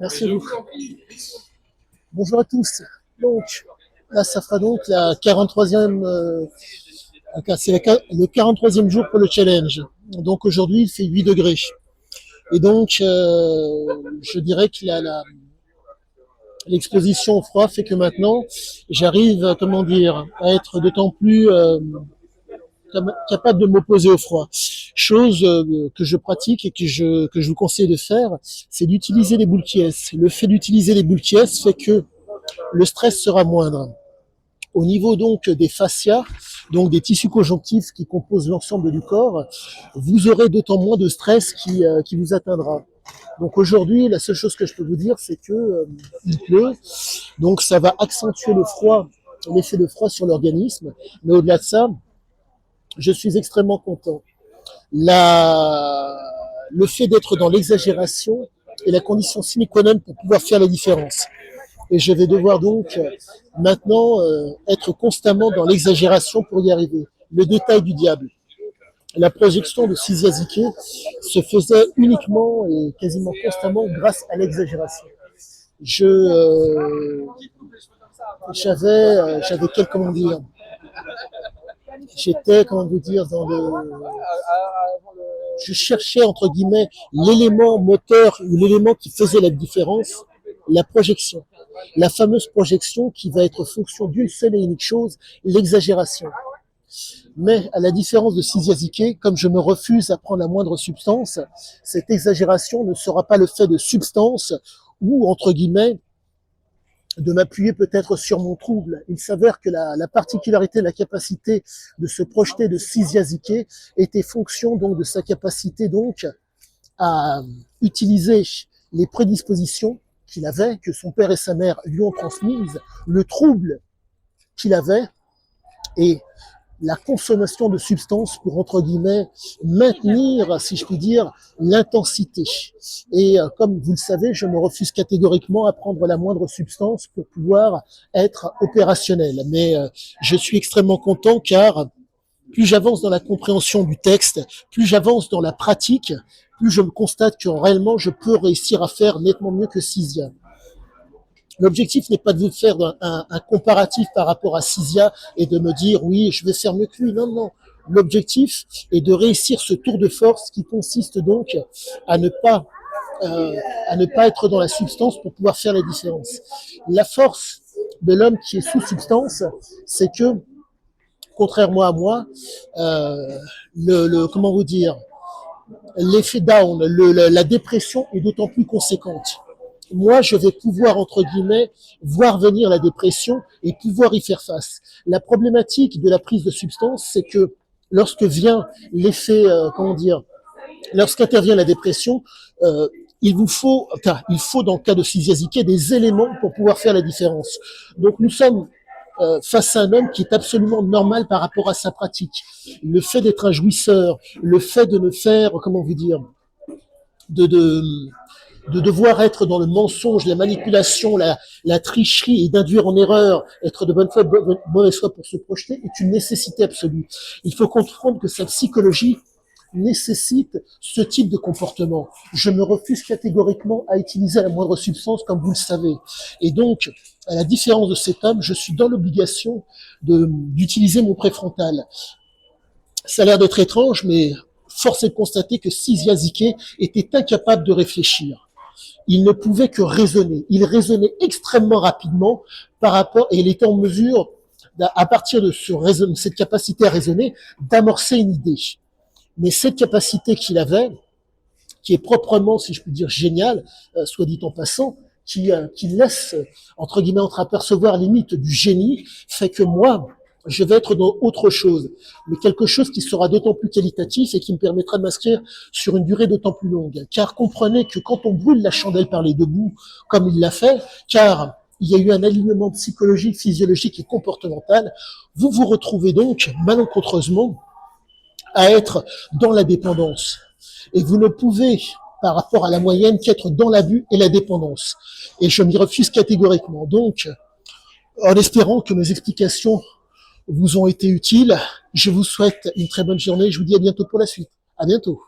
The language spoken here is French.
Merci beaucoup. Bonjour à tous. Donc, là, ça fera donc la 43e, c'est le 43e jour pour le challenge. Donc aujourd'hui, il fait 8 degrés. Et donc, je dirais que l'exposition au froid fait que maintenant, j'arrive, comment dire, à être d'autant plus capable de m'opposer au froid. Chose que je pratique et que je vous conseille de faire, c'est d'utiliser les boules qui est. Le fait d'utiliser les boules qui est fait que le stress sera moindre. Au niveau donc des fascias, donc des tissus conjonctifs qui composent l'ensemble du corps, vous aurez d'autant moins de stress qui vous atteindra. Donc aujourd'hui, la seule chose que je peux vous dire, c'est que il pleut, donc ça va accentuer le froid, l'effet de froid sur l'organisme. Mais au-delà de ça, je suis extrêmement content. Le fait d'être dans l'exagération est la condition sine qua non pour pouvoir faire la différence. Et je vais devoir donc maintenant être constamment dans l'exagération pour y arriver. Le détail du diable. La projection de Siziazike se faisait uniquement et quasiment constamment grâce à l'exagération. J'avais quel, comment dire, j'étais, comment vous dire, je cherchais entre guillemets l'élément moteur ou l'élément qui faisait la différence, la projection. La fameuse projection qui va être fonction d'une seule et unique chose, l'exagération. Mais à la différence de Siziazike, comme je me refuse à prendre la moindre substance, cette exagération ne sera pas le fait de substance ou, entre guillemets, de m'appuyer peut-être sur mon trouble. Il s'avère que la particularité, la capacité de se projeter de Siziazike était fonction donc de sa capacité donc à utiliser les prédispositions qu'il avait, que son père et sa mère lui ont transmises, le trouble qu'il avait et la consommation de substances pour, entre guillemets, maintenir, si je puis dire, l'intensité. Et comme vous le savez, je me refuse catégoriquement à prendre la moindre substance pour pouvoir être opérationnel. Mais je suis extrêmement content car plus j'avance dans la compréhension du texte, plus j'avance dans la pratique, plus je me constate que réellement je peux réussir à faire nettement mieux que Sizia. L'objectif n'est pas de vous faire un comparatif par rapport à Sizia et de me dire oui, je vais faire mieux que lui. Non, non. L'objectif est de réussir ce tour de force qui consiste donc à ne pas être dans la substance pour pouvoir faire la différence. La force de l'homme qui est sous substance, c'est que contrairement à moi, comment vous dire, l'effet down, la dépression est d'autant plus conséquente. Moi, je vais pouvoir, entre guillemets, voir venir la dépression et pouvoir y faire face. La problématique de la prise de substance, c'est que lorsque vient l'effet, lorsqu'intervient la dépression, il faut dans le cas de Siziazike des éléments pour pouvoir faire la différence. Donc nous sommes face à un homme qui est absolument normal par rapport à sa pratique. Le fait d'être un jouisseur, le fait de ne faire, comment vous dire, de devoir être dans le mensonge, la manipulation, la tricherie et d'induire en erreur, être de bonne foi, mauvaise foi pour se projeter est une nécessité absolue. Il faut comprendre que sa psychologie nécessite ce type de comportement. Je me refuse catégoriquement à utiliser la moindre substance, comme vous le savez. Et donc, à la différence de cet homme, je suis dans l'obligation d'utiliser mon préfrontal. Ça a l'air d'être étrange, mais force est de constater que Siziazike était incapable de réfléchir. Il ne pouvait que raisonner. Il raisonnait extrêmement rapidement par rapport, et il était en mesure, à partir de cette capacité à raisonner, d'amorcer une idée. Mais cette capacité qu'il avait, qui est proprement, si je puis dire, géniale, soit dit en passant, qui laisse, entre guillemets, entreapercevoir les limites du génie, fait que moi, je vais être dans autre chose, mais quelque chose qui sera d'autant plus qualitatif et qui me permettra de m'inscrire sur une durée d'autant plus longue. Car comprenez que quand on brûle la chandelle par les deux bouts, comme il l'a fait, car il y a eu un alignement psychologique, physiologique et comportemental, vous vous retrouvez donc, malencontreusement, à être dans la dépendance. Et vous ne pouvez, par rapport à la moyenne, qu'être dans l'abus et la dépendance. Et je m'y refuse catégoriquement. Donc, en espérant que mes explications vous ont été utiles, je vous souhaite une très bonne journée. Je vous dis à bientôt pour la suite. À bientôt.